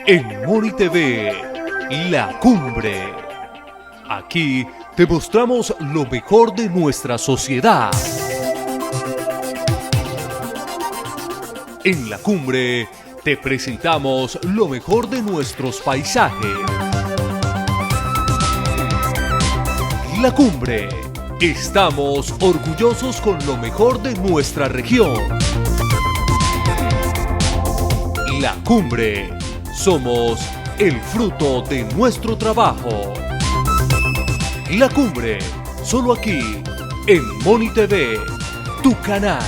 En Moni TV, La Cumbre. Aquí te mostramos lo mejor de nuestra sociedad. En La Cumbre te presentamos lo mejor de nuestros paisajes. La Cumbre. Estamos orgullosos con lo mejor de nuestra región. La Cumbre. Somos el fruto de nuestro trabajo. La Cumbre. Solo aquí, en Moni TV, tu canal.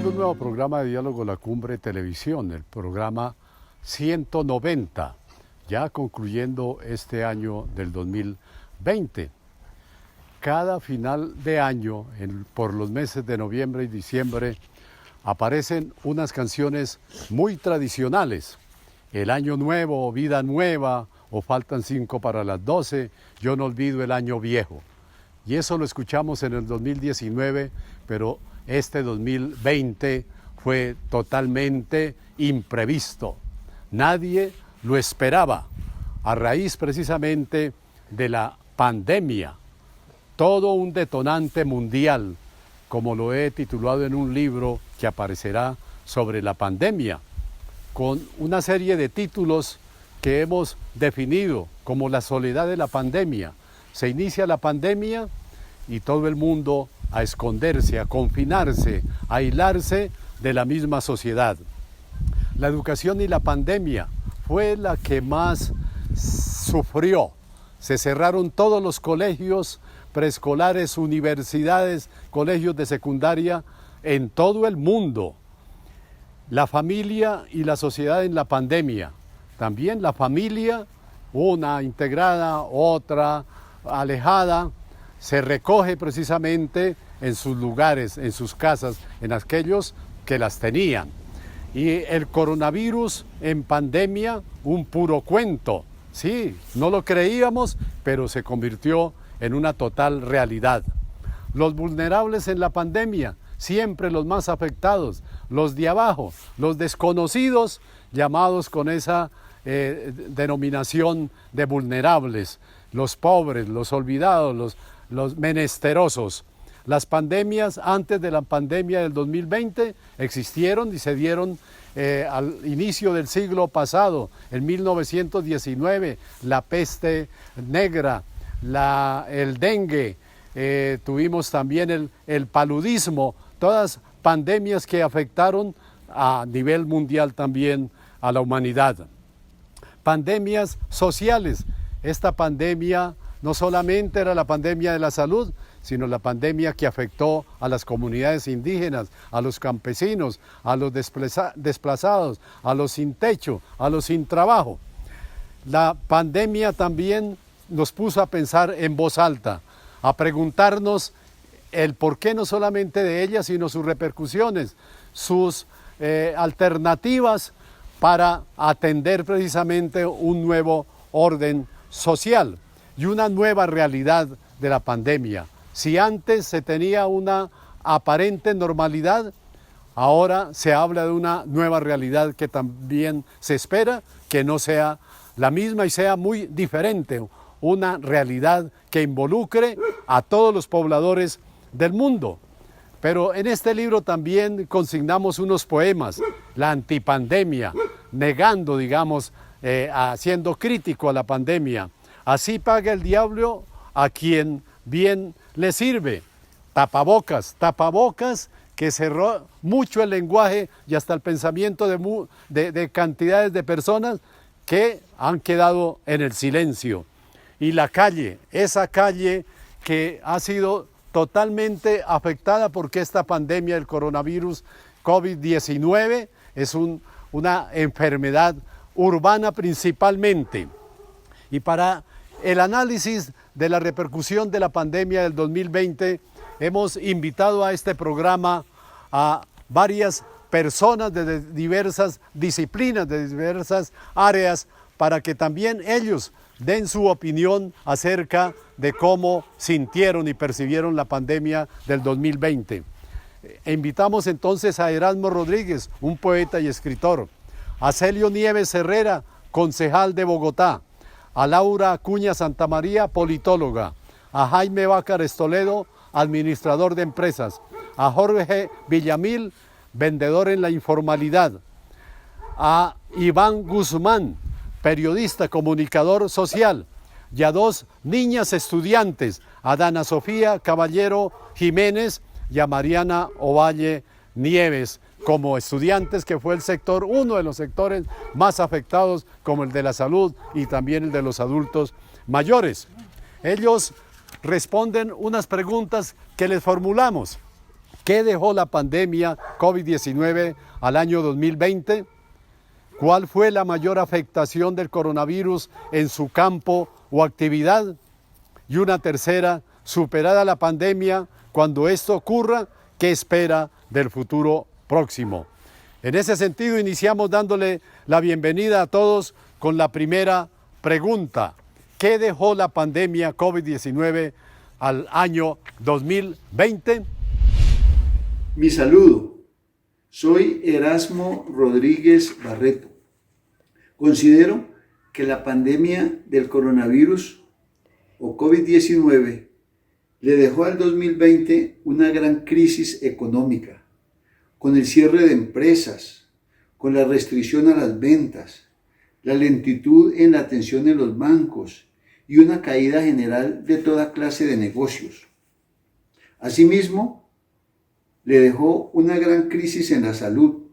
Un nuevo programa de diálogo La Cumbre Televisión, el programa 190, ya concluyendo este año del 2020. Cada final de año, por los meses de noviembre y diciembre, aparecen unas canciones muy tradicionales. El Año Nuevo, Vida Nueva, o Faltan 5 para las 12, Yo no olvido el Año Viejo. Y eso lo escuchamos en el 2019, pero este 2020 fue totalmente imprevisto. Nadie lo esperaba, a raíz precisamente de la pandemia. Todo un detonante mundial, como lo he titulado en un libro que aparecerá sobre la pandemia, con una serie de títulos que hemos definido como la soledad de la pandemia. Se inicia la pandemia y todo el mundo a esconderse, a confinarse, a aislarse de la misma sociedad. La educación y la pandemia fue la que más sufrió. Se cerraron todos los colegios preescolares, universidades, colegios de secundaria en todo el mundo. La familia y la sociedad en la pandemia. También la familia, una integrada, otra alejada, se recoge precisamente en sus lugares, en sus casas, en aquellos que las tenían. Y el coronavirus en pandemia, un puro cuento. Sí, no lo creíamos, pero se convirtió en una total realidad. Los vulnerables en la pandemia, siempre los más afectados, los de abajo, los desconocidos, llamados con esa denominación de vulnerables, los pobres, los olvidados, los menesterosos. Las pandemias antes de la pandemia del 2020 existieron y se dieron al inicio del siglo pasado, en 1919, la peste negra, el dengue, tuvimos también el paludismo, todas pandemias que afectaron a nivel mundial también a la humanidad. Pandemias sociales. Esta pandemia no solamente era la pandemia de la salud, sino la pandemia que afectó a las comunidades indígenas, a los campesinos, a los desplazados, a los sin techo, a los sin trabajo. La pandemia también nos puso a pensar en voz alta, a preguntarnos el porqué no solamente de ella, sino sus repercusiones, sus alternativas para atender precisamente un nuevo orden social y una nueva realidad de la pandemia. Si antes se tenía una aparente normalidad, ahora se habla de una nueva realidad que también se espera que no sea la misma y sea muy diferente, una realidad que involucre a todos los pobladores del mundo. Pero en este libro también consignamos unos poemas, la antipandemia, negando, digamos, siendo crítico a la pandemia. Así paga el diablo a quien bien le sirve. Tapabocas que cerró mucho el lenguaje y hasta el pensamiento de cantidades de personas que han quedado en el silencio. Y la calle, esa calle que ha sido totalmente afectada porque esta pandemia del coronavirus COVID-19 es una enfermedad urbana principalmente. Y para el análisis de la repercusión de la pandemia del 2020, hemos invitado a este programa a varias personas de diversas disciplinas, de diversas áreas, para que también ellos den su opinión acerca de cómo sintieron y percibieron la pandemia del 2020. Invitamos entonces a Erasmo Rodríguez, un poeta y escritor, a Celio Nieves Herrera, concejal de Bogotá, a Laura Acuña Santamaría, politóloga, a Jaime Bácares Toledo, administrador de empresas, a Jorge Villamil, vendedor en la informalidad, a Iván Guzmán, periodista, comunicador social, y a dos niñas estudiantes, a Dana Sofía Caballero Jiménez y a Mariana Ovalle Nieves, como estudiantes, que fue uno de los sectores más afectados, como el de la salud y también el de los adultos mayores. Ellos responden unas preguntas que les formulamos. ¿Qué dejó la pandemia COVID-19 al año 2020? ¿Cuál fue la mayor afectación del coronavirus en su campo o actividad? Y una tercera, superada la pandemia, cuando esto ocurra, ¿qué espera del futuro próximo? En ese sentido, iniciamos dándole la bienvenida a todos con la primera pregunta. ¿Qué dejó la pandemia COVID-19 al año 2020? Mi saludo. Soy Erasmo Rodríguez Barreto. Considero que la pandemia del coronavirus o COVID-19 le dejó al 2020 una gran crisis económica, con el cierre de empresas, con la restricción a las ventas, la lentitud en la atención en los bancos y una caída general de toda clase de negocios. Asimismo, le dejó una gran crisis en la salud,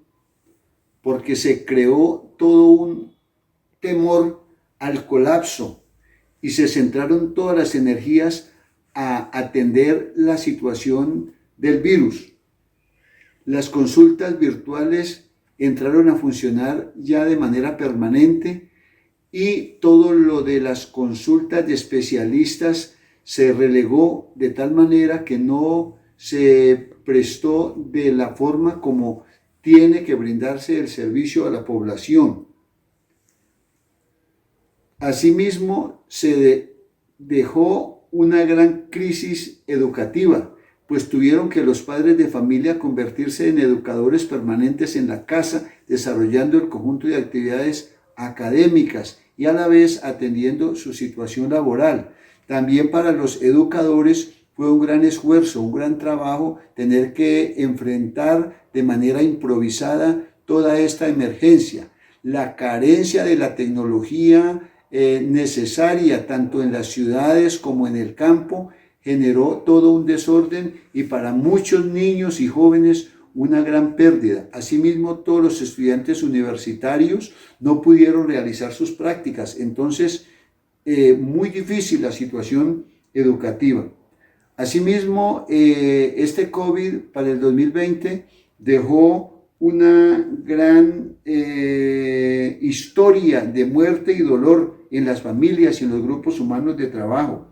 porque se creó todo un temor al colapso y se centraron todas las energías a atender la situación del virus. Las consultas virtuales entraron a funcionar ya de manera permanente y todo lo de las consultas de especialistas se relegó de tal manera que no se prestó de la forma como tiene que brindarse el servicio a la población. Asimismo, se dejó una gran crisis educativa, pues tuvieron que los padres de familia convertirse en educadores permanentes en la casa, desarrollando el conjunto de actividades académicas y a la vez atendiendo su situación laboral. También para los educadores fue un gran esfuerzo, un gran trabajo tener que enfrentar de manera improvisada toda esta emergencia. La carencia de la tecnología necesaria tanto en las ciudades como en el campo generó todo un desorden y para muchos niños y jóvenes una gran pérdida. Asimismo, todos los estudiantes universitarios no pudieron realizar sus prácticas. Entonces, muy difícil la situación educativa. Asimismo, este COVID para el 2020 dejó una gran historia de muerte y dolor en las familias y en los grupos humanos de trabajo.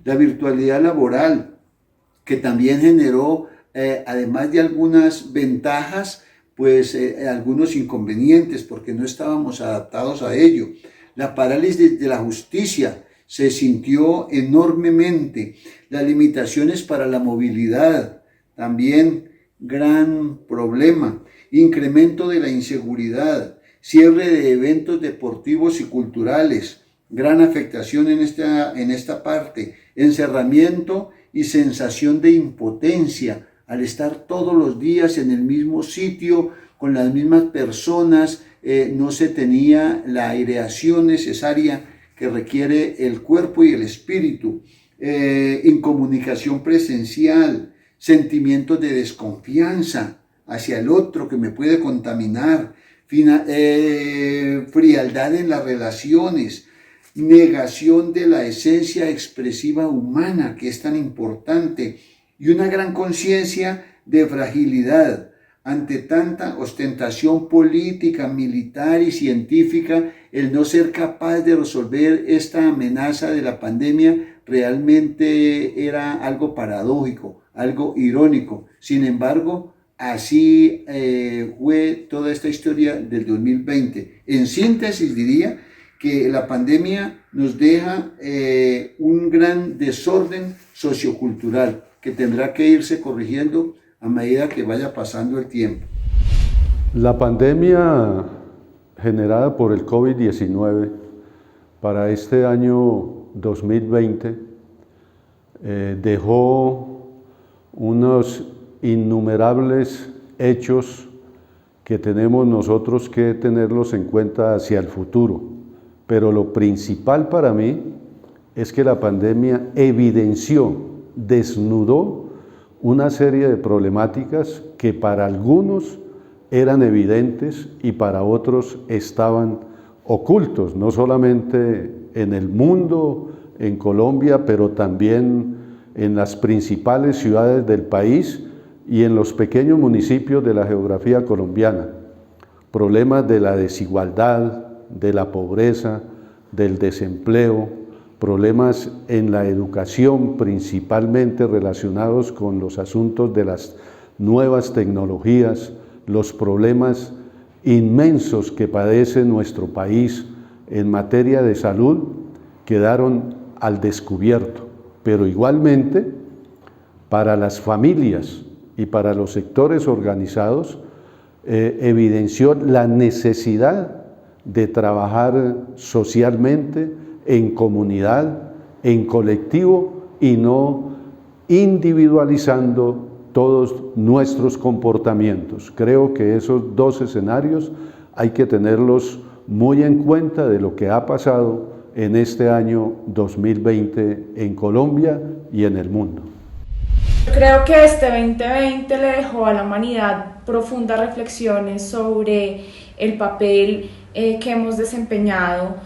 La virtualidad laboral, que también generó, además de algunas ventajas, pues algunos inconvenientes, porque no estábamos adaptados a ello. La parálisis de la justicia se sintió enormemente. Las limitaciones para la movilidad, también gran problema. Incremento de la inseguridad, cierre de eventos deportivos y culturales, gran afectación en esta parte, encerramiento y sensación de impotencia al estar todos los días en el mismo sitio, con las mismas personas, no se tenía la aireación necesaria que requiere el cuerpo y el espíritu, incomunicación presencial, sentimientos de desconfianza hacia el otro que me puede contaminar, frialdad en las relaciones, negación de la esencia expresiva humana que es tan importante y una gran conciencia de fragilidad ante tanta ostentación política, militar y científica. El no ser capaz de resolver esta amenaza de la pandemia realmente era algo paradójico. algo irónico. Sin embargo, así fue toda esta historia del 2020. En síntesis diría que la pandemia nos deja un gran desorden sociocultural que tendrá que irse corrigiendo a medida que vaya pasando el tiempo. La pandemia generada por el COVID-19 para este año 2020 dejó unos innumerables hechos que tenemos nosotros que tenerlos en cuenta hacia el futuro. Pero lo principal para mí es que la pandemia evidenció, desnudó una serie de problemáticas que para algunos eran evidentes y para otros estaban ocultos, no solamente en el mundo, en Colombia, pero también en las principales ciudades del país y en los pequeños municipios de la geografía colombiana. Problemas de la desigualdad, de la pobreza, del desempleo, problemas en la educación, principalmente relacionados con los asuntos de las nuevas tecnologías, los problemas inmensos que padece nuestro país en materia de salud quedaron al descubierto, pero igualmente para las familias y para los sectores organizados evidenció la necesidad de trabajar socialmente, en comunidad, en colectivo y no individualizando todos nuestros comportamientos. Creo que esos dos escenarios hay que tenerlos muy en cuenta de lo que ha pasado en este año 2020 en Colombia y en el mundo. Creo que este 2020 le dejó a la humanidad profundas reflexiones sobre el papel que hemos desempeñado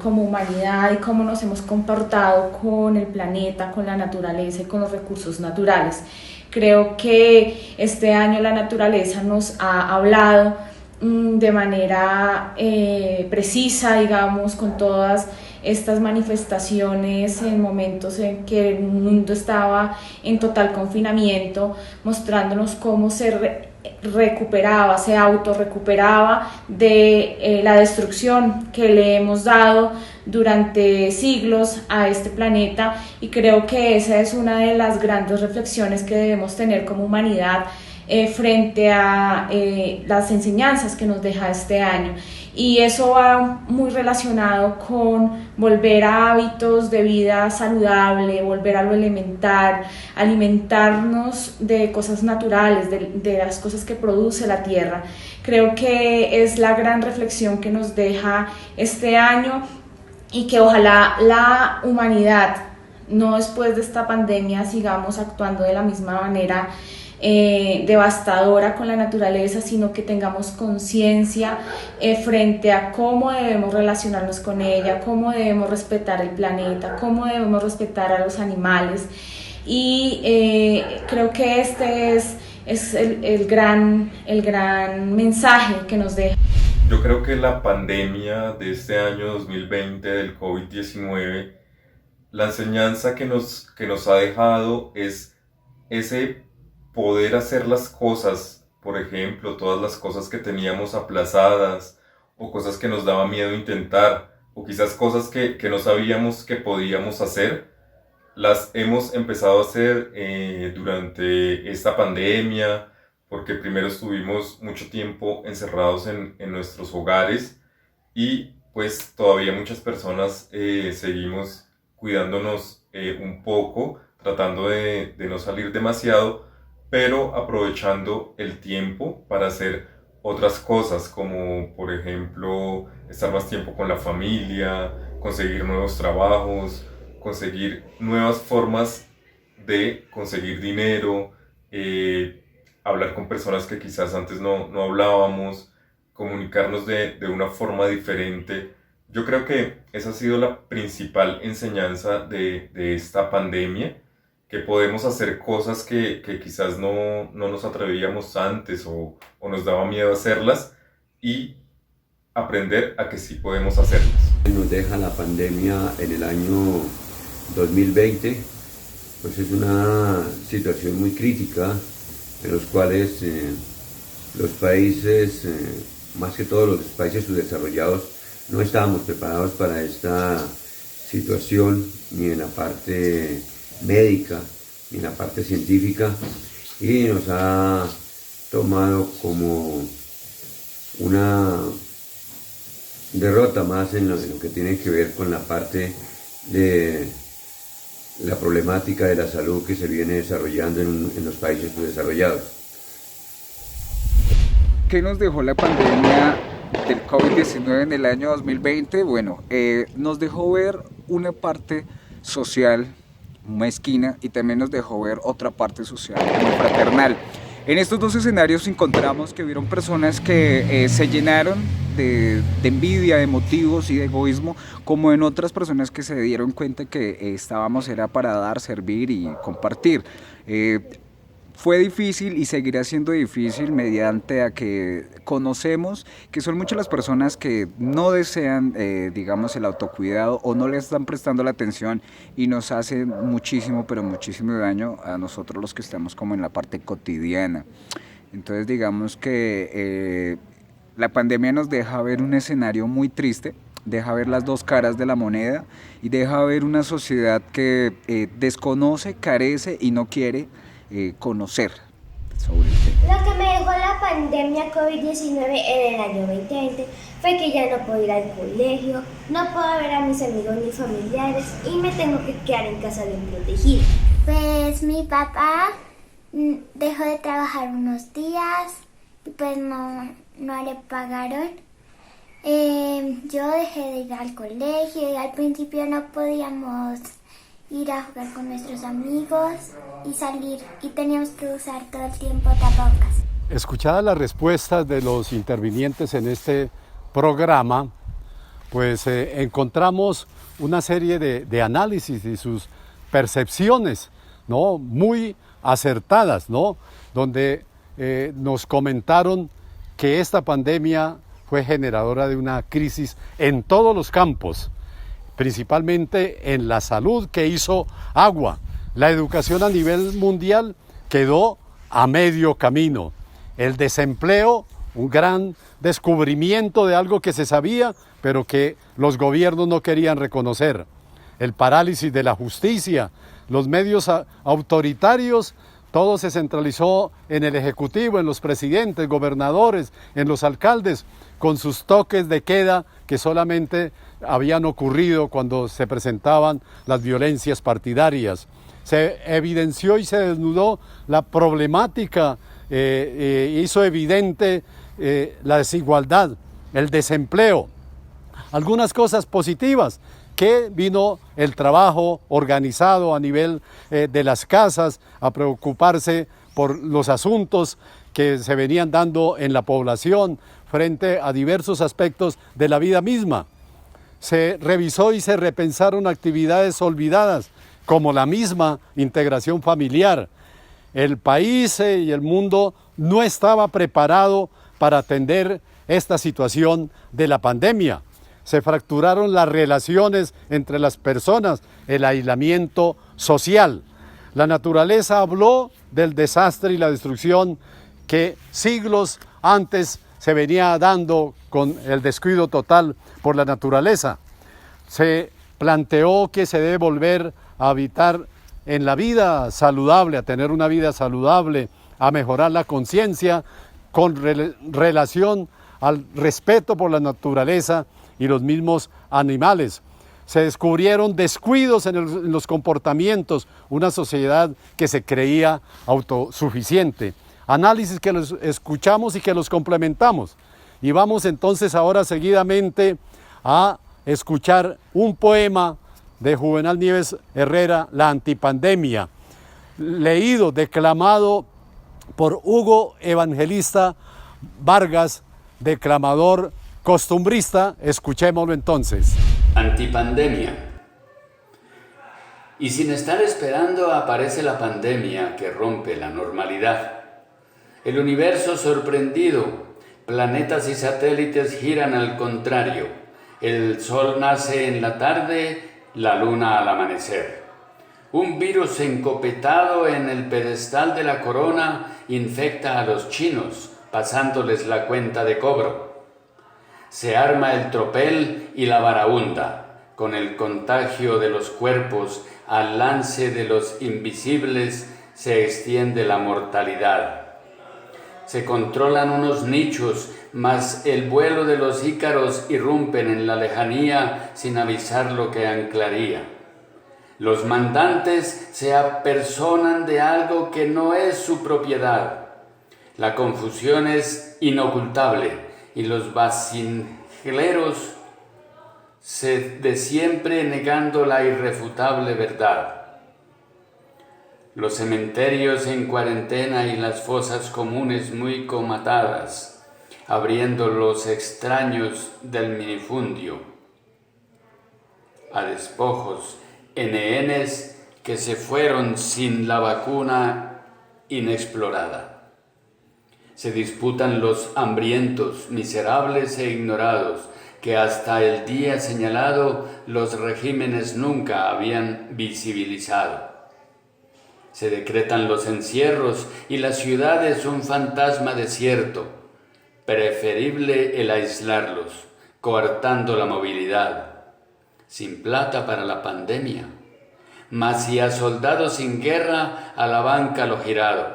como humanidad y cómo nos hemos comportado con el planeta, con la naturaleza y con los recursos naturales. Creo que este año la naturaleza nos ha hablado de manera precisa, digamos, con todas estas manifestaciones en momentos en que el mundo estaba en total confinamiento, mostrándonos cómo se recuperaba, se autorrecuperaba de la destrucción que le hemos dado durante siglos a este planeta, y creo que esa es una de las grandes reflexiones que debemos tener como humanidad frente a las enseñanzas que nos deja este año. Y eso va muy relacionado con volver a hábitos de vida saludable, volver a lo elemental, alimentarnos de cosas naturales, de las cosas que produce la tierra. Creo que es la gran reflexión que nos deja este año, y que ojalá la humanidad, no después de esta pandemia, sigamos actuando de la misma manera devastadora con la naturaleza, sino que tengamos conciencia frente a cómo debemos relacionarnos con ella, cómo debemos respetar el planeta, cómo debemos respetar a los animales. Y creo que este es el gran mensaje que nos deja. Yo creo que la pandemia de este año 2020 del COVID-19, la enseñanza que nos ha dejado es ese poder hacer las cosas, por ejemplo, todas las cosas que teníamos aplazadas, o cosas que nos daba miedo intentar, o quizás cosas que no sabíamos que podíamos hacer, las hemos empezado a hacer durante esta pandemia, porque primero estuvimos mucho tiempo encerrados en nuestros hogares, y pues todavía muchas personas seguimos cuidándonos un poco, tratando de no salir demasiado, pero aprovechando el tiempo para hacer otras cosas, como por ejemplo estar más tiempo con la familia, conseguir nuevos trabajos, conseguir nuevas formas de conseguir dinero, hablar con personas que quizás antes no hablábamos, comunicarnos de una forma diferente. Yo creo que esa ha sido la principal enseñanza de esta pandemia, que podemos hacer cosas que quizás no nos atrevíamos antes o nos daba miedo hacerlas, y aprender a que sí podemos hacerlas. Nos deja la pandemia en el año 2020 pues es una situación muy crítica en los cuales los países, más que todos los países subdesarrollados, no estábamos preparados para esta situación, ni en la parte médica, ni en la parte científica, y nos ha tomado como una derrota más en lo que tiene que ver con la parte de la problemática de la salud que se viene desarrollando en los países subdesarrollados. ¿Qué nos dejó la pandemia del COVID-19 en el año 2020? Bueno, nos dejó ver una parte social muy esquina y también nos dejó ver otra parte social muy fraternal. En estos dos escenarios encontramos que hubieron personas que se llenaron de envidia, de motivos y de egoísmo, como en otras personas que se dieron cuenta que estábamos era para dar, servir y compartir. Fue difícil y seguirá siendo difícil mediante a que conocemos que son muchas las personas que no desean, digamos, el autocuidado o no le están prestando la atención y nos hace muchísimo, pero muchísimo daño a nosotros los que estamos como en la parte cotidiana. Entonces digamos que la pandemia nos deja ver un escenario muy triste, deja ver las dos caras de la moneda y deja ver una sociedad que desconoce, carece y no quiere conocer sobre el tema. Lo que me dejó la pandemia COVID-19 en el año 2020 fue que ya no puedo ir al colegio, no puedo ver a mis amigos ni familiares y me tengo que quedar en casa bien protegida. Pues mi papá dejó de trabajar unos días y pues no le pagaron. Yo dejé de ir al colegio y al principio no podíamos ir a jugar con nuestros amigos y salir y teníamos que usar todo el tiempo tapabocas. Escuchadas las respuestas de los intervinientes en este programa, pues encontramos una serie de análisis y sus percepciones, ¿no?, muy acertadas, ¿no?, donde nos comentaron que esta pandemia fue generadora de una crisis en todos los campos, principalmente en la salud, que hizo agua. La educación a nivel mundial quedó a medio camino. El desempleo, un gran descubrimiento de algo que se sabía, pero que los gobiernos no querían reconocer. El parálisis de la justicia, los medios autoritarios, todo se centralizó en el Ejecutivo, en los presidentes, gobernadores, en los alcaldes, con sus toques de queda que solamente habían ocurrido cuando se presentaban las violencias partidarias. Se evidenció y se desnudó la problemática, hizo evidente la desigualdad, el desempleo. Algunas cosas positivas, que vino el trabajo organizado a nivel de las casas a preocuparse por los asuntos que se venían dando en la población frente a diversos aspectos de la vida misma. Se revisó y se repensaron actividades olvidadas, como la misma integración familiar. El país y el mundo no estaba preparado para atender esta situación de la pandemia. Se fracturaron las relaciones entre las personas, el aislamiento social. La naturaleza habló del desastre y la destrucción que siglos antes se venía dando con el descuido total por la naturaleza. Se planteó que se debe volver a habitar en la vida saludable, a tener una vida saludable, a mejorar la conciencia con relación al respeto por la naturaleza y los mismos animales. Se descubrieron descuidos en los comportamientos, una sociedad que se creía autosuficiente. Análisis que los escuchamos y que los complementamos. Y vamos entonces ahora seguidamente a escuchar un poema de Juvenal Nieves Herrera, La Antipandemia, leído, declamado por Hugo Evangelista Vargas, declamador costumbrista. Escuchémoslo entonces. Antipandemia. Y sin estar esperando aparece la pandemia que rompe la normalidad. El universo sorprendido, planetas y satélites giran al contrario. El sol nace en la tarde, la luna al amanecer. Un virus encopetado en el pedestal de la corona infecta a los chinos, pasándoles la cuenta de cobro. Se arma el tropel y la varaunda, con el contagio de los cuerpos al lance de los invisibles se extiende la mortalidad. Se controlan unos nichos, mas el vuelo de los ícaros irrumpen en la lejanía sin avisar lo que anclaría. Los mandantes se apersonan de algo que no es su propiedad. La confusión es inocultable y los vacilleros de siempre negando la irrefutable verdad. Los cementerios en cuarentena y las fosas comunes muy comatadas, abriendo los extraños del minifundio. A despojos, NNs que se fueron sin la vacuna inexplorada. Se disputan los hambrientos, miserables e ignorados, que hasta el día señalado los regímenes nunca habían visibilizado. Se decretan los encierros y la ciudad es un fantasma desierto. Preferible el aislarlos, coartando la movilidad. Sin plata para la pandemia, mas y a soldados sin guerra a la banca lo girado.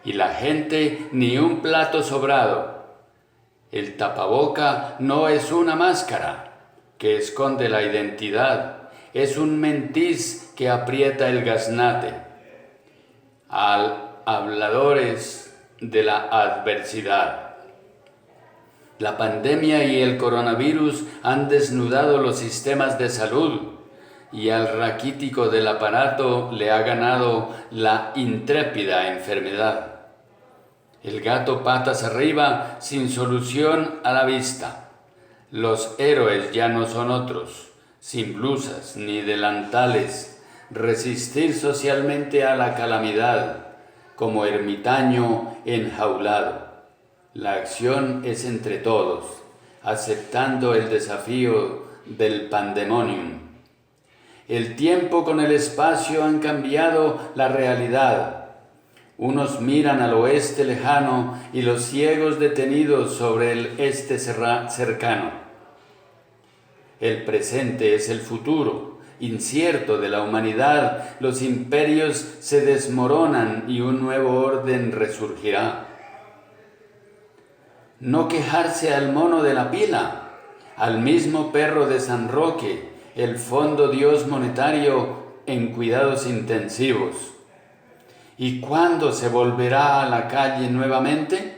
Y la gente ni un plato sobrado. El tapaboca no es una máscara que esconde la identidad, es un mentiz que aprieta el gaznate. Al habladores de la adversidad. La pandemia y el coronavirus han desnudado los sistemas de salud y al raquítico del aparato le ha ganado la intrépida enfermedad. El gato patas arriba sin solución a la vista. Los héroes ya no son otros, sin blusas ni delantales, resistir socialmente a la calamidad, como ermitaño enjaulado. La acción es entre todos, aceptando el desafío del pandemonium. El tiempo con el espacio han cambiado la realidad. Unos miran al oeste lejano y los ciegos detenidos sobre el este cercano. El presente es el futuro, incierto de la humanidad. Los imperios se desmoronan y un nuevo orden resurgirá. No quejarse al mono de la pila, al mismo perro de San Roque, el fondo Dios monetario en cuidados intensivos. ¿Y cuándo se volverá a la calle nuevamente?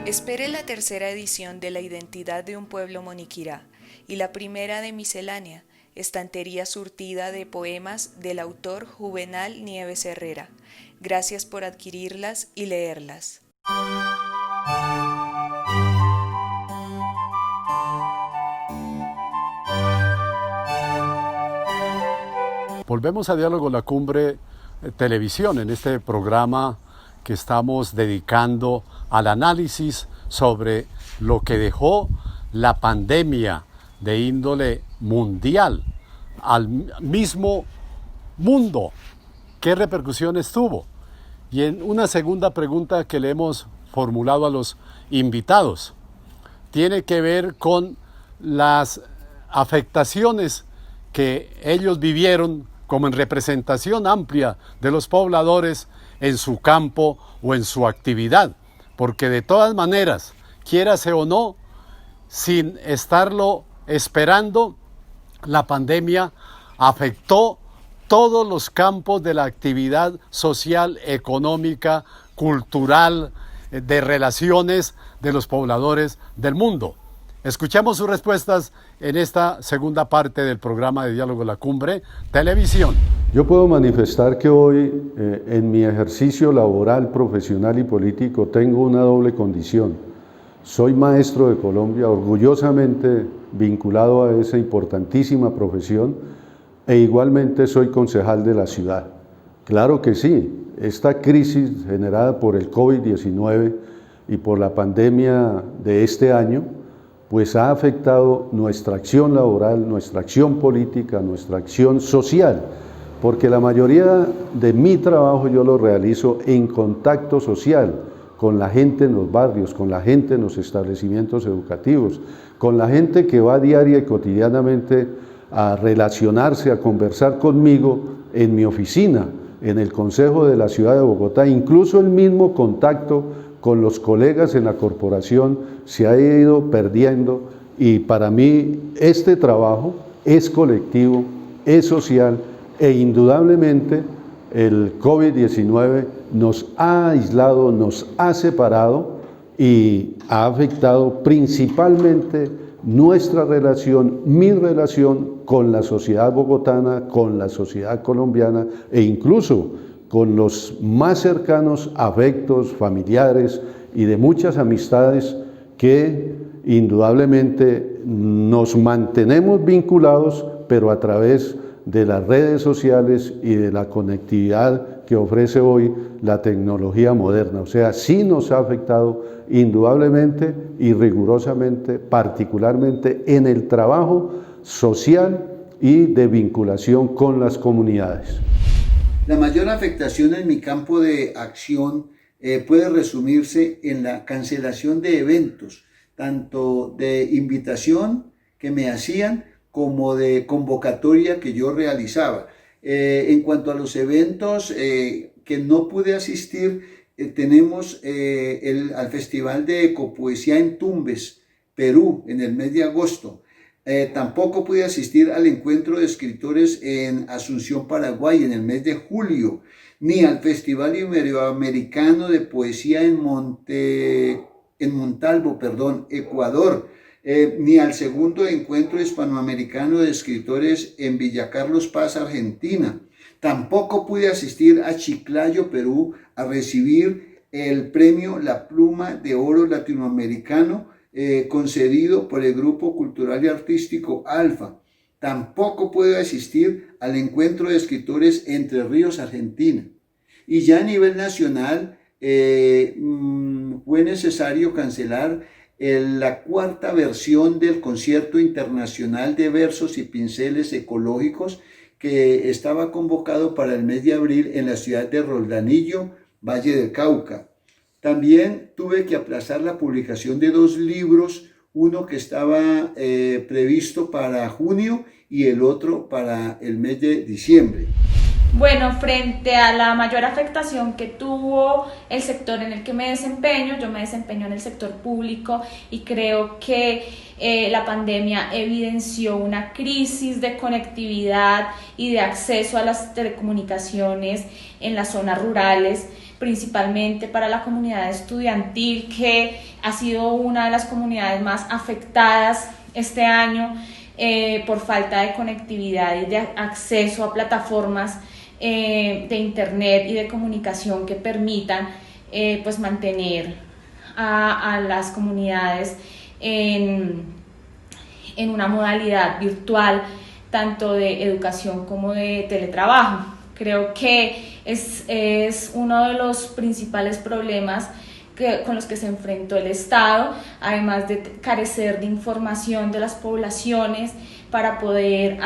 Espere la tercera edición de La Identidad de un Pueblo Moniquirá y la primera de Miscelánea, estantería surtida de poemas del autor Juvenal Nieves Herrera. Gracias por adquirirlas y leerlas. Volvemos a Diálogo La Cumbre Televisión en este programa que estamos dedicando al análisis sobre lo que dejó la pandemia de índole mundial al mismo mundo. ¿Qué repercusiones tuvo? Y en una segunda pregunta que le hemos formulado a los invitados, tiene que ver con las afectaciones que ellos vivieron como en representación amplia de los pobladores en su campo o en su actividad, porque de todas maneras, quiérase o no, sin estarlo esperando, la pandemia afectó todos los campos de la actividad social, económica, cultural, de relaciones de los pobladores del mundo. Escuchamos sus respuestas en esta segunda parte del programa de Diálogo La Cumbre Televisión. Yo puedo manifestar que hoy en mi ejercicio laboral, profesional y político tengo una doble condición. Soy maestro de Colombia, orgullosamente vinculado a esa importantísima profesión, e igualmente soy concejal de la ciudad, Claro que sí, esta crisis generada por el COVID-19 y por la pandemia de este año, pues ha afectado nuestra acción laboral, nuestra acción política, nuestra acción social, porque la mayoría de mi trabajo yo lo realizo en contacto social, con la gente en los barrios, con la gente en los establecimientos educativos, con la gente que va diaria y cotidianamente a relacionarse, a conversar conmigo en mi oficina, en el Consejo de la Ciudad de Bogotá, incluso el mismo contacto con los colegas en la corporación se ha ido perdiendo, y para mí este trabajo es colectivo, es social, e indudablemente el COVID-19 nos ha aislado, nos ha separado y ha afectado principalmente nuestra relación, mi relación con la sociedad bogotana, con la sociedad colombiana e incluso con los más cercanos afectos familiares y de muchas amistades que indudablemente nos mantenemos vinculados, pero a través de las redes sociales y de la conectividad que ofrece hoy la tecnología moderna. O sea, sí nos ha afectado indudablemente y rigurosamente, particularmente en el trabajo social y de vinculación con las comunidades. La mayor afectación en mi campo de acción puede resumirse en la cancelación de eventos, tanto de invitación que me hacían como de convocatoria que yo realizaba. En cuanto a los eventos que no pude asistir, tenemos al Festival de Ecopoesía en Tumbes, Perú, en el mes de agosto. Tampoco pude asistir al encuentro de escritores en Asunción, Paraguay, en el mes de julio, ni al Festival Iberoamericano de Poesía en Montalvo, Ecuador, ni al segundo encuentro hispanoamericano de escritores en Villa Carlos Paz, Argentina. Tampoco pude asistir a Chiclayo, Perú, a recibir el premio La Pluma de Oro Latinoamericano concedido por el Grupo Cultural y Artístico Alfa. Tampoco pude asistir al encuentro de escritores Entre Ríos, Argentina. Y ya a nivel nacional fue necesario cancelar la cuarta versión del Concierto Internacional de Versos y Pinceles Ecológicos que estaba convocado para el mes de abril en la ciudad de Roldanillo, Valle del Cauca. También tuve que aplazar la publicación de 2 libros, uno que estaba previsto para junio y el otro para el mes de diciembre. Bueno, frente a la mayor afectación que tuvo el sector en el que me desempeño, yo me desempeño en el sector público y creo que la pandemia evidenció una crisis de conectividad y de acceso a las telecomunicaciones en las zonas rurales, principalmente para la comunidad estudiantil, que ha sido una de las comunidades más afectadas este año por falta de conectividad y de acceso a plataformas de internet y de comunicación que permitan pues mantener a las comunidades en una modalidad virtual, tanto de educación como de teletrabajo. Creo que es uno de los principales problemas con los que se enfrentó el Estado, además de carecer de información de las poblaciones para poder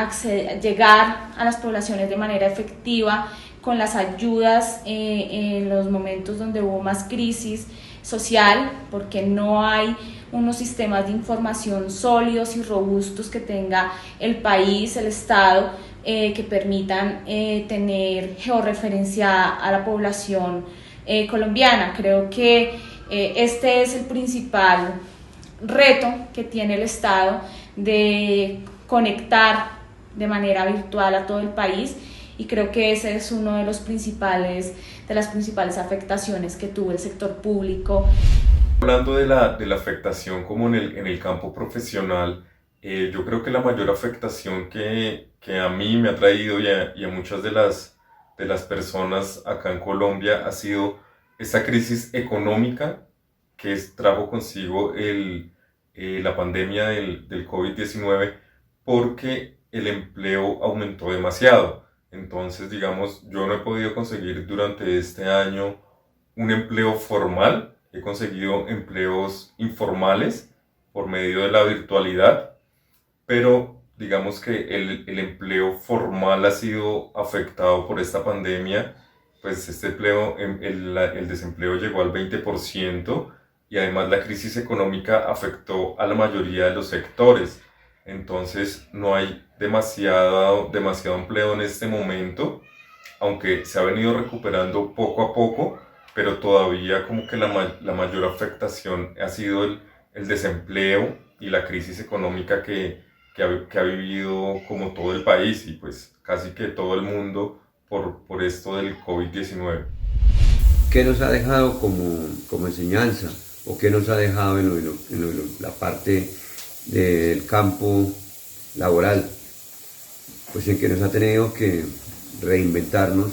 llegar a las poblaciones de manera efectiva con las ayudas en los momentos donde hubo más crisis social, porque no hay unos sistemas de información sólidos y robustos que tenga el país, el Estado, que permitan tener georreferenciada a la población colombiana. Creo que este es el principal reto que tiene el Estado, de conectar de manera virtual a todo el país, y creo que ese es uno de las principales afectaciones que tuvo el sector público. Hablando de la afectación como en el campo profesional, yo creo que la mayor afectación que a mí me ha traído y a muchas de las personas acá en Colombia ha sido esta crisis económica que trajo consigo la pandemia del COVID-19, porque el empleo aumentó demasiado. Entonces, digamos, yo no he podido conseguir durante este año un empleo formal, he conseguido empleos informales por medio de la virtualidad, pero digamos que el empleo formal ha sido afectado por esta pandemia, pues este empleo, el desempleo llegó al 20% y además la crisis económica afectó a la mayoría de los sectores. Entonces no hay demasiado empleo en este momento, aunque se ha venido recuperando poco a poco, pero todavía como que la mayor afectación ha sido el desempleo y la crisis económica que ha vivido como todo el país y pues casi que todo el mundo por esto del COVID-19. ¿Qué nos ha dejado como enseñanza o qué nos ha dejado en la parte del campo laboral? Pues en que nos ha tenido que reinventarnos,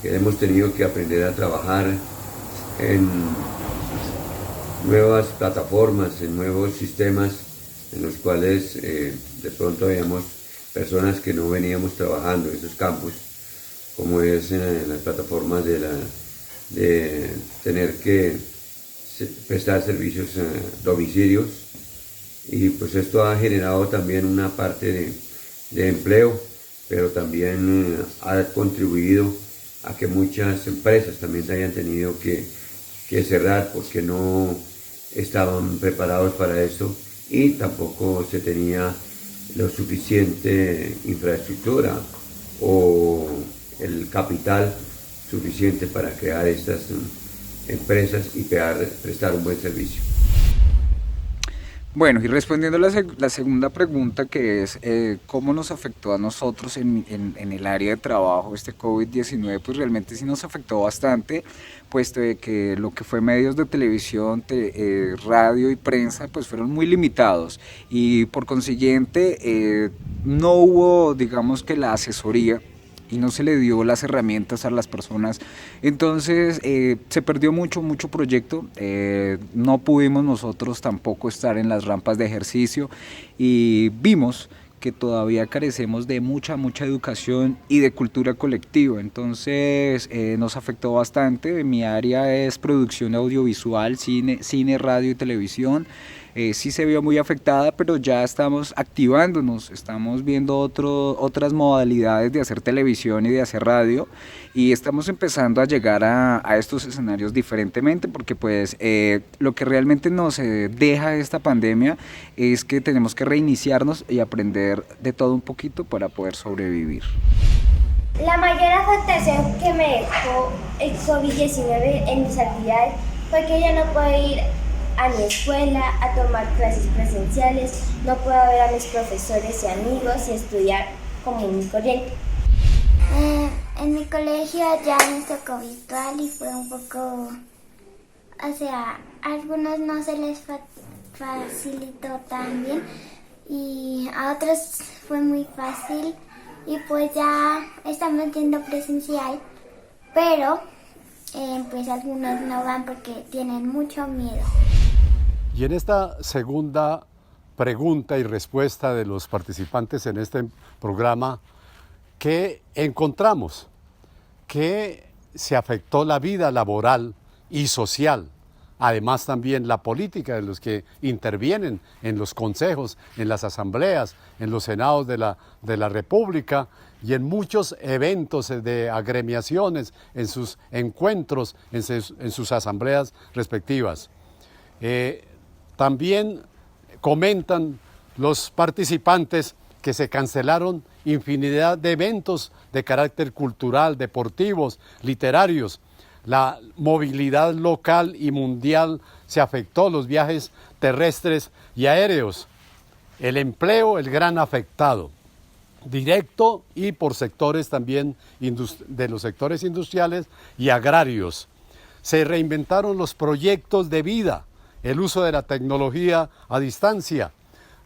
que hemos tenido que aprender a trabajar en nuevas plataformas, en nuevos sistemas en los cuales de pronto veíamos personas que no veníamos trabajando en esos campos, como es en las plataformas de tener que prestar servicios domicilios, y pues esto ha generado también una parte de empleo, pero también ha contribuido a que muchas empresas también se hayan tenido que cerrar porque no estaban preparados para esto y tampoco se tenía lo suficiente infraestructura o el capital suficiente para crear estas empresas y prestar un buen servicio. Bueno, y respondiendo a la segunda pregunta, que es cómo nos afectó a nosotros en el área de trabajo este COVID-19, pues realmente sí nos afectó bastante, puesto de que lo que fue medios de televisión, radio y prensa, pues fueron muy limitados y por consiguiente no hubo, digamos que la asesoría y no se le dio las herramientas a las personas, entonces se perdió mucho proyecto, no pudimos nosotros tampoco estar en las rampas de ejercicio y vimos que todavía carecemos de mucha educación y de cultura colectiva, entonces nos afectó bastante. Mi área es producción audiovisual, cine, radio y televisión. Sí se vio muy afectada, pero ya estamos activándonos, estamos viendo otras modalidades de hacer televisión y de hacer radio y estamos empezando a llegar a estos escenarios diferentemente, porque pues lo que realmente nos deja esta pandemia es que tenemos que reiniciarnos y aprender de todo un poquito para poder sobrevivir. La mayor afectación que me dejó el COVID-19 en mis actividades fue que ya no puedo ir a mi escuela, a tomar clases presenciales, no puedo ver a mis profesores y amigos y estudiar común y corriente. En mi colegio ya nos tocó virtual y fue un poco, a algunos no se les facilitó tan bien y a otros fue muy fácil y pues ya estamos yendo presencial, pero pues algunos no van porque tienen mucho miedo. Y en esta segunda pregunta y respuesta de los participantes en este programa, ¿qué encontramos? Que se afectó la vida laboral y social, además también la política de los que intervienen en los consejos, en las asambleas, en los senados de la República y en muchos eventos de agremiaciones, en sus encuentros, en sus asambleas respectivas. También comentan los participantes que se cancelaron infinidad de eventos de carácter cultural, deportivos, literarios. La movilidad local y mundial se afectó, los viajes terrestres y aéreos. El empleo, el gran afectado, directo y por sectores también de los sectores industriales y agrarios. Se reinventaron los proyectos de vida, el uso de la tecnología a distancia,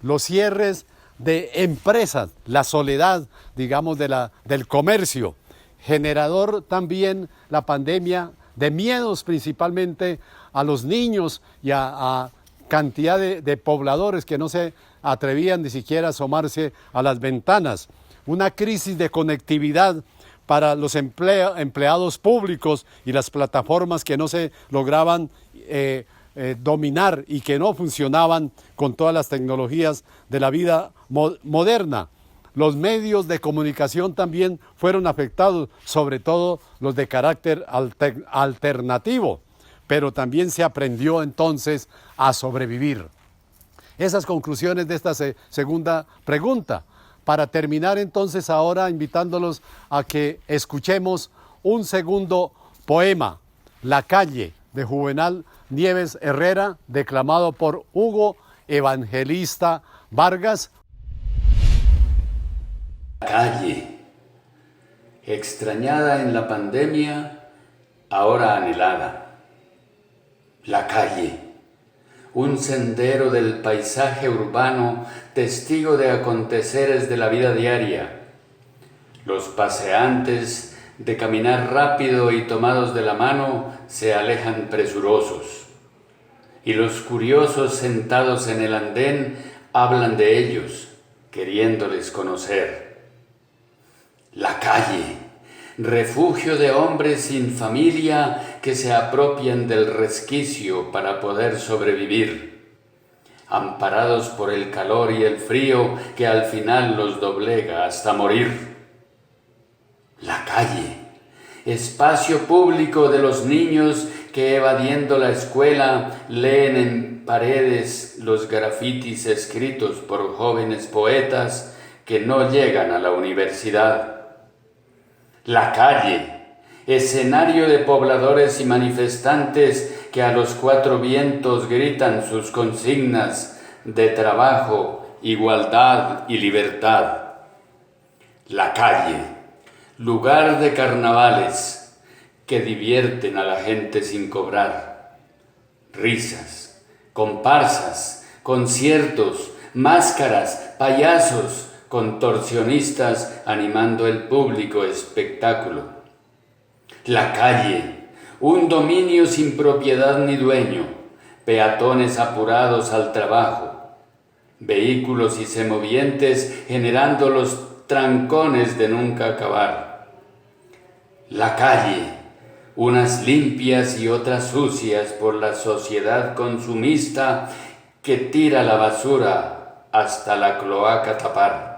los cierres de empresas, la soledad, digamos, del comercio, generador también la pandemia de miedos principalmente a los niños y a cantidad de pobladores que no se atrevían ni siquiera a asomarse a las ventanas. una crisis de conectividad para los empleados públicos y las plataformas que no se lograban dominar y que no funcionaban con todas las tecnologías de la vida moderna. Los medios de comunicación también fueron afectados, sobre todo los de carácter alternativo, pero también se aprendió entonces a sobrevivir. Esas conclusiones de esta segunda pregunta. Para terminar entonces ahora invitándolos a que escuchemos un segundo poema, La calle, de Juvenal Nieves Herrera, declamado por Hugo Evangelista Vargas. La calle, extrañada en la pandemia, ahora anhelada. La calle, un sendero del paisaje urbano, testigo de aconteceres de la vida diaria. Los paseantes, de caminar rápido y tomados de la mano, se alejan presurosos. Y los curiosos sentados en el andén hablan de ellos, queriéndoles conocer. La calle, refugio de hombres sin familia que se apropian del resquicio para poder sobrevivir, amparados por el calor y el frío que al final los doblega hasta morir. La calle, espacio público de los niños que evadiendo la escuela leen en paredes los grafitis escritos por jóvenes poetas que no llegan a la universidad. La calle, escenario de pobladores y manifestantes que a los cuatro vientos gritan sus consignas de trabajo, igualdad y libertad. La calle, lugar de carnavales que divierten a la gente sin cobrar. Risas, comparsas, conciertos, máscaras, payasos, contorsionistas animando el público espectáculo. La calle, un dominio sin propiedad ni dueño, peatones apurados al trabajo, vehículos y semovientes generando los trancones de nunca acabar. La calle, unas limpias y otras sucias por la sociedad consumista que tira la basura hasta la cloaca tapar.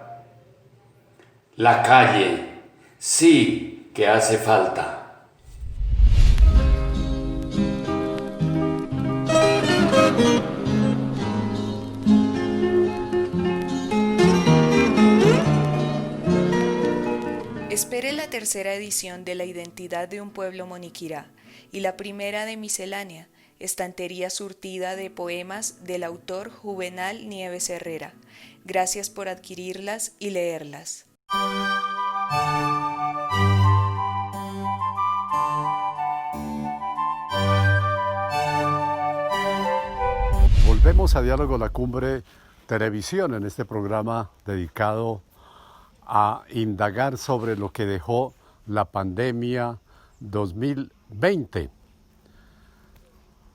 La calle, sí que hace falta. Espere la tercera edición de La identidad de un pueblo moniquirá y la primera de Miscelánea, estantería surtida de poemas del autor Juvenal Nieves Herrera. Gracias por adquirirlas y leerlas. Volvemos a Diálogo La Cumbre Televisión en este programa dedicado a indagar sobre lo que dejó la pandemia 2020.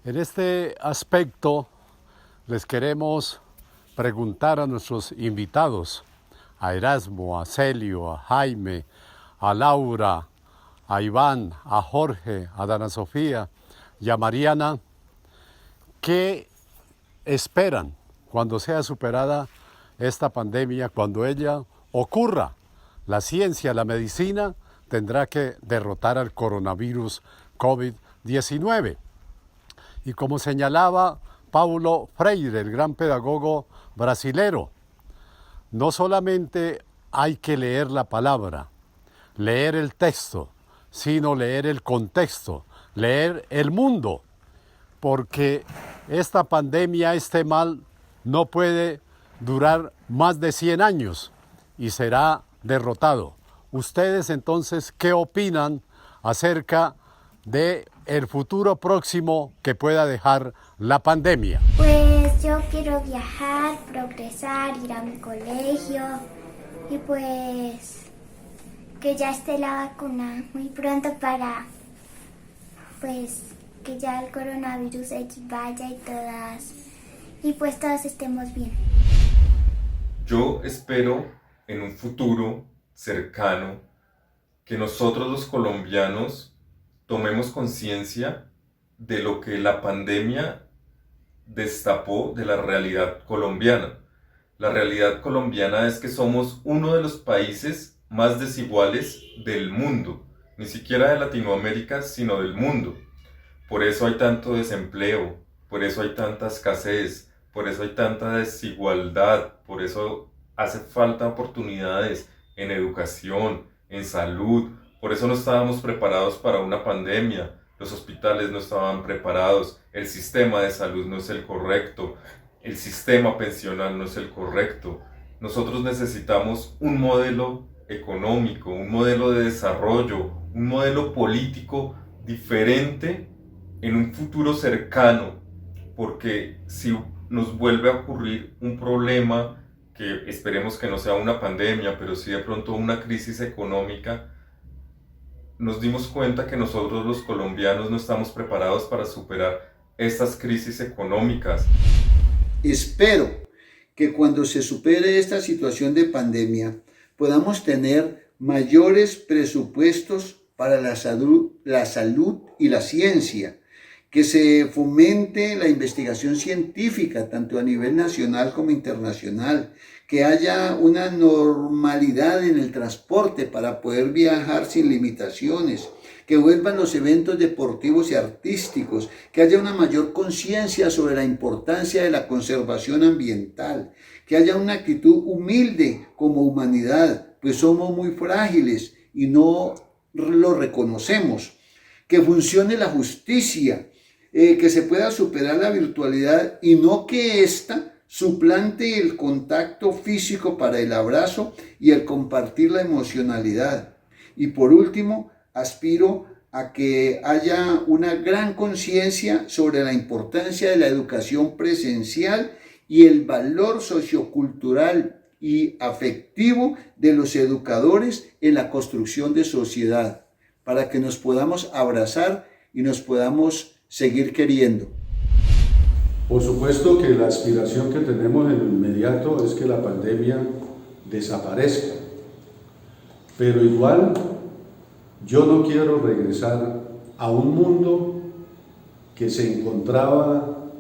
En este aspecto les queremos preguntar a nuestros invitados, a Erasmo, a Celio, a Jaime, a Laura, a Iván, a Jorge, a Dana Sofía y a Mariana, ¿qué esperan cuando sea superada esta pandemia, cuando ella ocurra? La ciencia, la medicina tendrá que derrotar al coronavirus COVID-19. Y como señalaba Paulo Freire, el gran pedagogo brasilero, no solamente hay que leer la palabra, leer el texto, sino leer el contexto, leer el mundo, porque esta pandemia, este mal, no puede durar más de 100 años y será derrotado. Ustedes entonces, ¿qué opinan acerca de el futuro próximo que pueda dejar la pandemia? Pues yo quiero viajar, progresar, ir a mi colegio y pues que ya esté la vacuna muy pronto para pues que ya el coronavirus se vaya y pues todos estemos bien. Yo espero en un futuro cercano que nosotros los colombianos tomemos conciencia de lo que la pandemia destapó de la realidad colombiana. La realidad colombiana es que somos uno de los países más desiguales del mundo, ni siquiera de Latinoamérica, sino del mundo. Por eso hay tanto desempleo, por eso hay tanta escasez, por eso hay tanta desigualdad, por eso hace falta oportunidades en educación, en salud. Por eso no estábamos preparados para una pandemia, los hospitales no estaban preparados, el sistema de salud no es el correcto, el sistema pensional no es el correcto. Nosotros necesitamos un modelo económico, un modelo de desarrollo, un modelo político diferente en un futuro cercano, porque si nos vuelve a ocurrir un problema, que esperemos que no sea una pandemia, pero sí de pronto una crisis económica, nos dimos cuenta que nosotros los colombianos no estamos preparados para superar estas crisis económicas. Espero que cuando se supere esta situación de pandemia podamos tener mayores presupuestos para la salud y la ciencia, que se fomente la investigación científica tanto a nivel nacional como internacional, que haya una normalidad en el transporte para poder viajar sin limitaciones, que vuelvan los eventos deportivos y artísticos, que haya una mayor conciencia sobre la importancia de la conservación ambiental, que haya una actitud humilde como humanidad, pues somos muy frágiles y no lo reconocemos, que funcione la justicia, que se pueda superar la virtualidad y no que ésta suplante el contacto físico para el abrazo y el compartir la emocionalidad. Y por último, aspiro a que haya una gran conciencia sobre la importancia de la educación presencial y el valor sociocultural y afectivo de los educadores en la construcción de sociedad, para que nos podamos abrazar y nos podamos seguir queriendo. Por supuesto que la aspiración que tenemos en lo inmediato es que la pandemia desaparezca, pero igual yo no quiero regresar a un mundo que se encontraba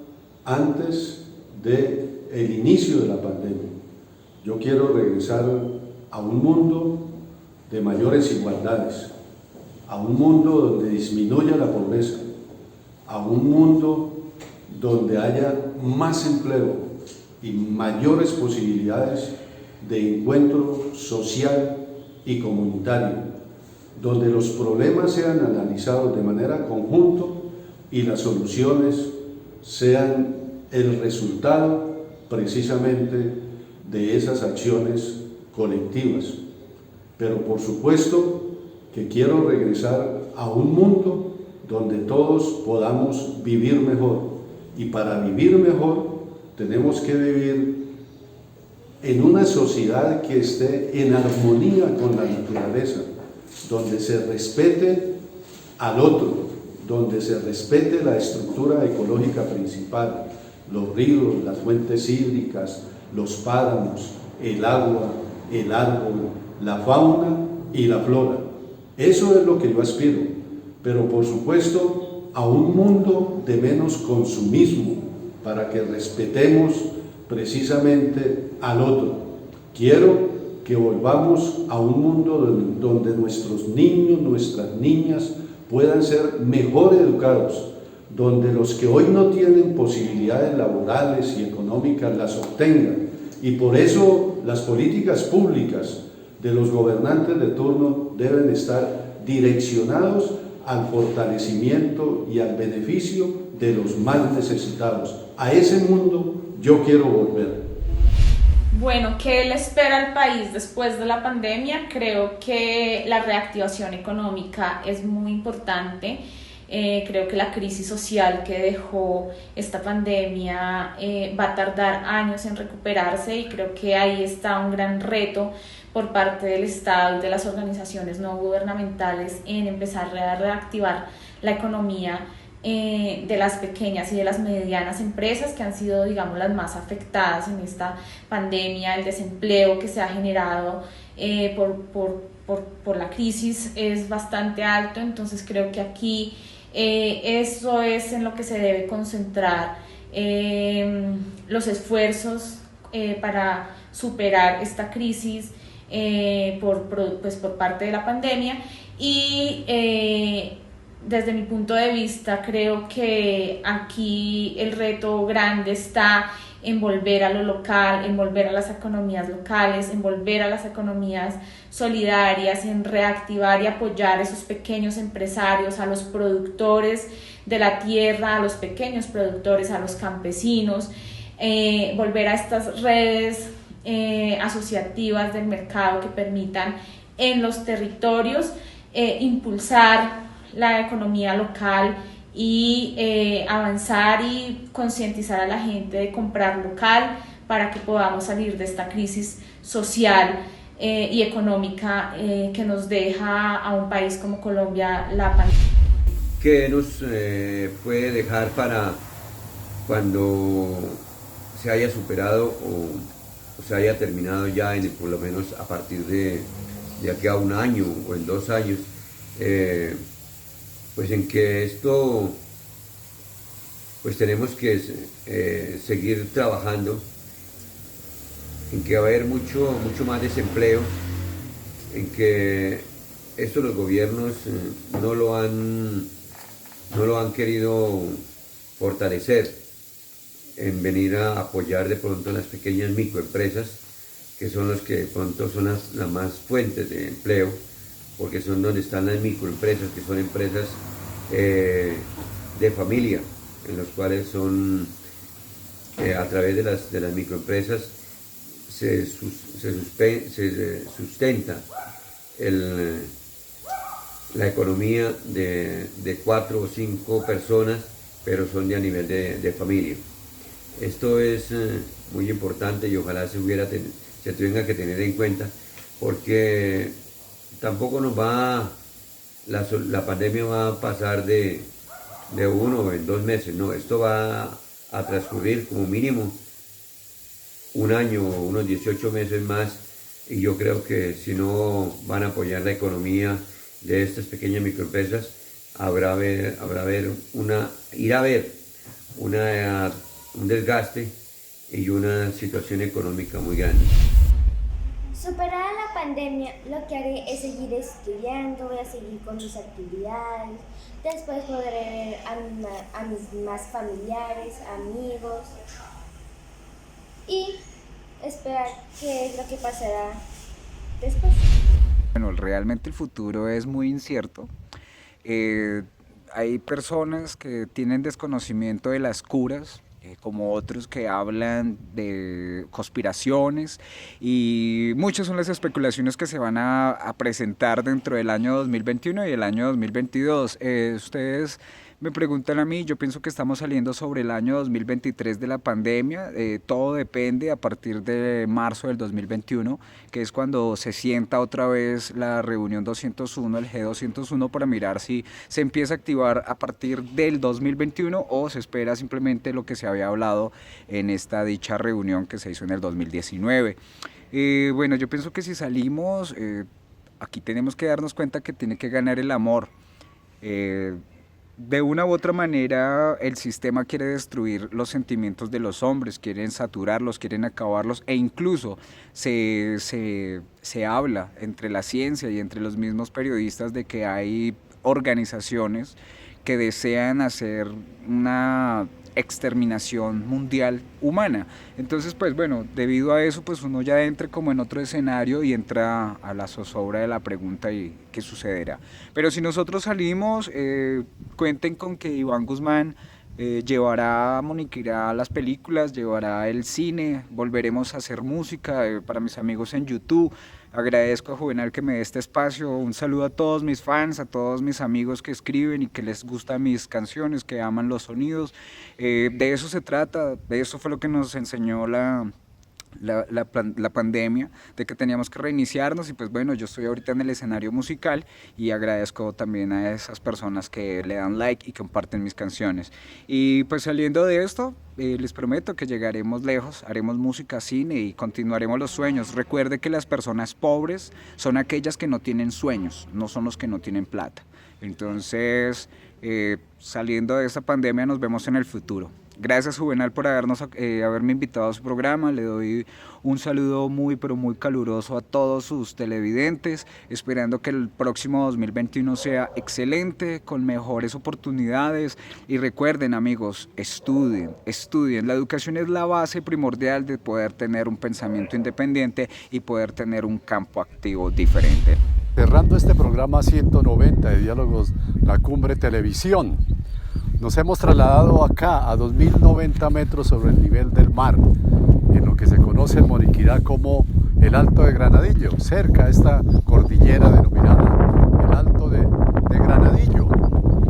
antes del inicio de la pandemia. Yo quiero regresar a un mundo de mayores igualdades, a un mundo donde disminuya la pobreza, a un mundo donde haya más empleo y mayores posibilidades de encuentro social y comunitario, donde los problemas sean analizados de manera conjunta y las soluciones sean el resultado precisamente de esas acciones colectivas. Pero por supuesto que quiero regresar a un mundo donde todos podamos vivir mejor, y para vivir mejor tenemos que vivir en una sociedad que esté en armonía con la naturaleza, donde se respete al otro, donde se respete la estructura ecológica principal, los ríos, las fuentes hídricas, los páramos, el agua, el árbol, la fauna y la flora. Eso es lo que yo aspiro, pero por supuesto a un mundo de menos consumismo, para que respetemos precisamente al otro. Quiero que volvamos a un mundo donde nuestros niños, nuestras niñas puedan ser mejor educados, donde los que hoy no tienen posibilidades laborales y económicas las obtengan. Y por eso las políticas públicas de los gobernantes de turno deben estar direccionados al fortalecimiento y al beneficio de los más necesitados. A ese mundo yo quiero volver. Bueno, ¿qué le espera al país después de la pandemia? Creo que la reactivación económica es muy importante. Creo que la crisis social que dejó esta pandemia va a tardar años en recuperarse, y creo que ahí está un gran reto por parte del Estado y de las organizaciones no gubernamentales en empezar a reactivar la economía de las pequeñas y de las medianas empresas, que han sido, digamos, las más afectadas en esta pandemia. El desempleo que se ha generado por la crisis es bastante alto, entonces creo que aquí eso es en lo que se debe concentrar los esfuerzos para superar esta crisis por parte de la pandemia. Y desde mi punto de vista creo que aquí el reto grande está en volver a lo local, en volver a las economías locales, en volver a las economías solidarias, en reactivar y apoyar a esos pequeños empresarios, a los productores de la tierra, a los pequeños productores, a los campesinos, volver a estas redes asociativas del mercado que permitan en los territorios impulsar la economía local y avanzar y concientizar a la gente de comprar local para que podamos salir de esta crisis social y económica que nos deja a un país como Colombia la pandemia. ¿Qué nos puede dejar para cuando se haya superado o se haya terminado ya, por lo menos a partir de aquí a un año o en 2 años? Pues en que esto, pues tenemos que seguir trabajando, en que va a haber mucho más desempleo, en que esto los gobiernos no lo han querido fortalecer, en venir a apoyar de pronto las pequeñas microempresas, que son los que de pronto son las más fuentes de empleo, porque son donde están las microempresas, que son empresas de familia, en los cuales son a través de las microempresas se sustenta la economía de 4 o 5 personas, pero son de a nivel de familia. Esto es muy importante y ojalá se tenga que tener en cuenta, porque tampoco la pandemia va a pasar de 1 o en 2 meses, no, esto va a transcurrir como mínimo 1 año o unos 18 meses más, y yo creo que si no van a apoyar la economía de estas pequeñas microempresas, irá a haber un desgaste y una situación económica muy grande. Superada la pandemia, lo que haré es seguir estudiando, voy a seguir con mis actividades, después podré ver a mis más familiares, amigos y esperar qué es lo que pasará después. Bueno, realmente el futuro es muy incierto. Hay personas que tienen desconocimiento de las curas, como otros que hablan de conspiraciones, y muchas son las especulaciones que se van a presentar dentro del año 2021 y el año 2022. Ustedes me preguntan a mí, yo pienso que estamos saliendo sobre el año 2023 de la pandemia, todo depende a partir de marzo del 2021, que es cuando se sienta otra vez la reunión 201, el G201, para mirar si se empieza a activar a partir del 2021 o se espera simplemente lo que se había hablado en esta dicha reunión que se hizo en el 2019. Bueno, yo pienso que si salimos, aquí tenemos que darnos cuenta que tiene que ganar el amor. De una u otra manera el sistema quiere destruir los sentimientos de los hombres, quieren saturarlos, quieren acabarlos, e incluso se habla entre la ciencia y entre los mismos periodistas de que hay organizaciones que desean hacer una exterminación mundial humana. Entonces, pues bueno, debido a eso, pues uno ya entra como en otro escenario y entra a la zozobra de la pregunta y qué sucederá. Pero si nosotros salimos, cuenten con que Iván Guzmán llevará a Moniquirá las películas, llevará el cine, volveremos a hacer música para mis amigos en YouTube. Agradezco a Juvenal que me dé este espacio. Un saludo a todos mis fans, a todos mis amigos que escriben y que les gustan mis canciones, que aman los sonidos. De eso se trata, de eso fue lo que nos enseñó la la pandemia, de que teníamos que reiniciarnos y pues bueno, yo estoy ahorita en el escenario musical y agradezco también a esas personas que le dan like y comparten mis canciones. Y pues saliendo de esto, les prometo que llegaremos lejos, haremos música, cine y continuaremos los sueños. Recuerde que las personas pobres son aquellas que no tienen sueños, no son los que no tienen plata. Entonces, saliendo de esta pandemia nos vemos en el futuro. Gracias, Juvenal, por haberme invitado a su programa. Le doy un saludo muy, pero muy caluroso a todos sus televidentes, esperando que el próximo 2021 sea excelente, con mejores oportunidades. Y recuerden, amigos, estudien. La educación es la base primordial de poder tener un pensamiento independiente y poder tener un campo activo diferente. Cerrando este programa 190 de Diálogos La Cumbre Televisión, nos hemos trasladado acá a 2090 metros sobre el nivel del mar, en lo que se conoce en Moniquirá como el Alto de Granadillo, cerca de esta cordillera denominada el Alto de Granadillo.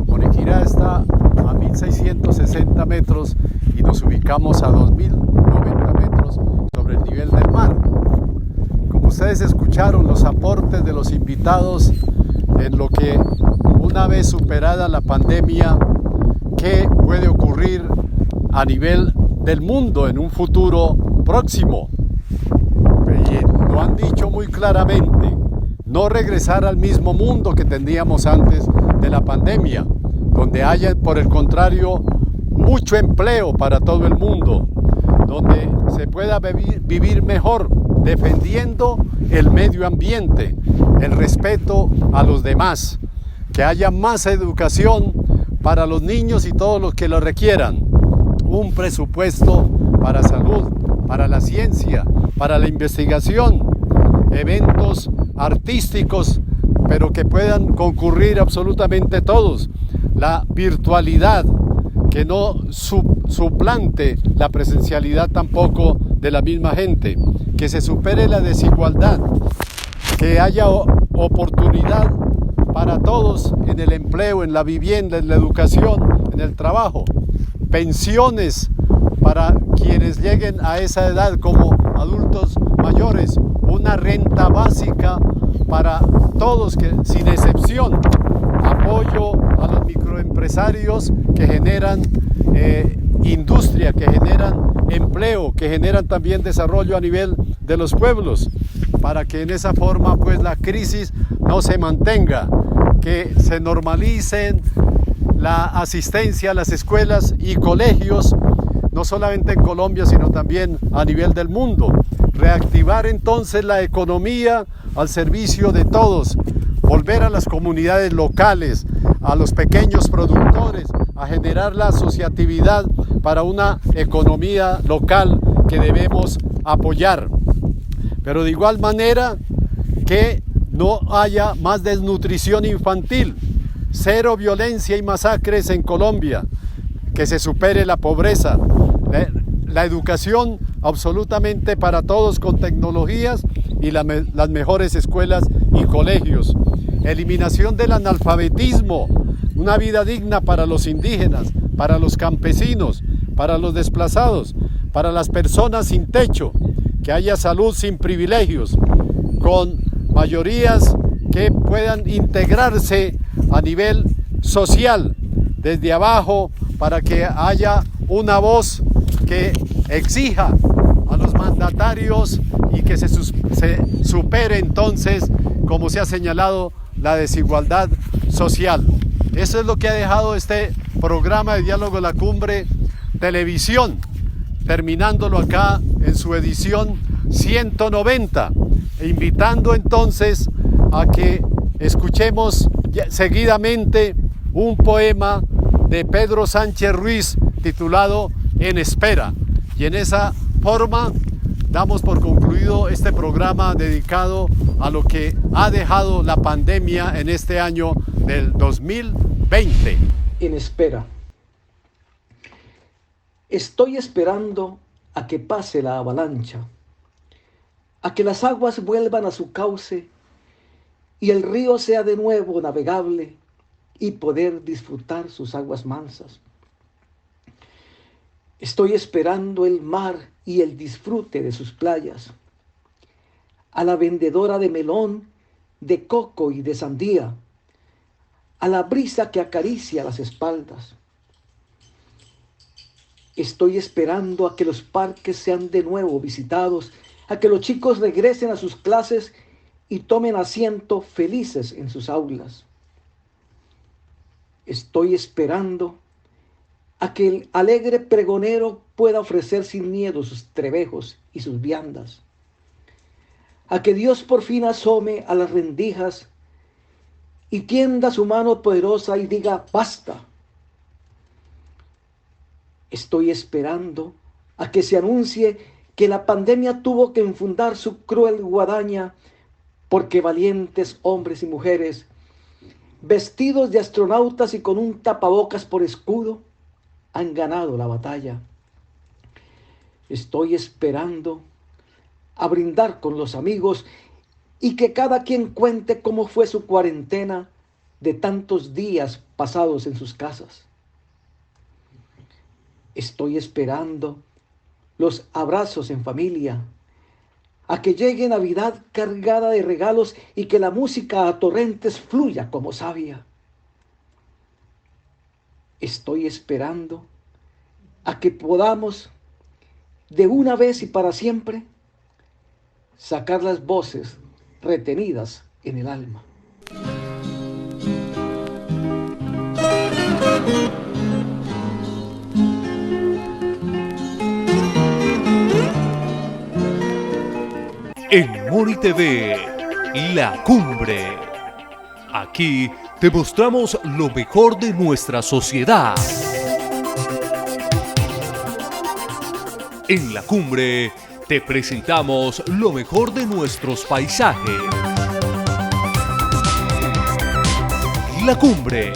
Moniquirá está a 1660 metros y nos ubicamos a 2090 metros sobre el nivel del mar. Como ustedes escucharon los aportes de los invitados en lo que, una vez superada la pandemia, ¿qué puede ocurrir a nivel del mundo en un futuro próximo? Lo han dicho muy claramente, no regresar al mismo mundo que teníamos antes de la pandemia, donde haya, por el contrario, mucho empleo para todo el mundo, donde se pueda vivir mejor, defendiendo el medio ambiente, el respeto a los demás, que haya más educación para los niños y todos los que lo requieran, un presupuesto para salud, para la ciencia, para la investigación, eventos artísticos, pero que puedan concurrir absolutamente todos, la virtualidad, que no suplante la presencialidad tampoco de la misma gente, que se supere la desigualdad, que haya oportunidad para todos en el empleo, en la vivienda, en la educación, en el trabajo, pensiones para quienes lleguen a esa edad como adultos mayores, una renta básica para todos, que sin excepción, apoyo a los microempresarios que generan industria, que generan empleo, que generan también desarrollo a nivel de los pueblos, para que en esa forma pues la crisis no se mantenga, que se normalicen la asistencia a las escuelas y colegios, no solamente en Colombia, sino también a nivel del mundo. Reactivar entonces la economía al servicio de todos, volver a las comunidades locales, a los pequeños productores, a generar la asociatividad para una economía local que debemos apoyar. Pero de igual manera que no haya más desnutrición infantil, cero violencia y masacres en Colombia, que se supere la pobreza, la educación absolutamente para todos con tecnologías y las mejores escuelas y colegios, eliminación del analfabetismo, una vida digna para los indígenas, para los campesinos, para los desplazados, para las personas sin techo, que haya salud sin privilegios, con mayorías que puedan integrarse a nivel social, desde abajo, para que haya una voz que exija a los mandatarios y que se supere entonces, como se ha señalado, la desigualdad social. Eso es lo que ha dejado este programa de Diálogo La Cumbre Televisión, terminándolo acá en su edición 190, e invitando entonces a que escuchemos seguidamente un poema de Pedro Sánchez Ruiz titulado En Espera. Y en esa forma damos por concluido este programa dedicado a lo que ha dejado la pandemia en este año del 2020. En espera. Estoy esperando a que pase la avalancha, a que las aguas vuelvan a su cauce y el río sea de nuevo navegable y poder disfrutar sus aguas mansas. Estoy esperando el mar y el disfrute de sus playas. A la vendedora de melón, de coco y de sandía, a la brisa que acaricia las espaldas. Estoy esperando a que los parques sean de nuevo visitados, a que los chicos regresen a sus clases y tomen asiento felices en sus aulas. Estoy esperando a que el alegre pregonero pueda ofrecer sin miedo sus trebejos y sus viandas, a que Dios por fin asome a las rendijas y tienda su mano poderosa y diga basta. Estoy esperando a que se anuncie que la pandemia tuvo que enfundar su cruel guadaña porque valientes hombres y mujeres, vestidos de astronautas y con un tapabocas por escudo, han ganado la batalla. Estoy esperando a brindar con los amigos y que cada quien cuente cómo fue su cuarentena de tantos días pasados en sus casas. Estoy esperando los abrazos en familia, a que llegue Navidad cargada de regalos y que la música a torrentes fluya como savia. Estoy esperando a que podamos, de una vez y para siempre, sacar las voces retenidas en el alma. En Moni TV, La Cumbre. Aquí te mostramos lo mejor de nuestra sociedad. En La Cumbre te presentamos lo mejor de nuestros paisajes. La Cumbre.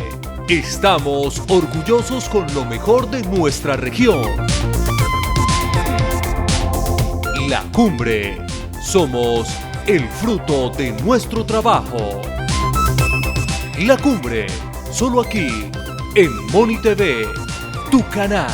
Estamos orgullosos con lo mejor de nuestra región. La Cumbre. Somos el fruto de nuestro trabajo. La Cumbre, solo aquí, en Moni TV, tu canal.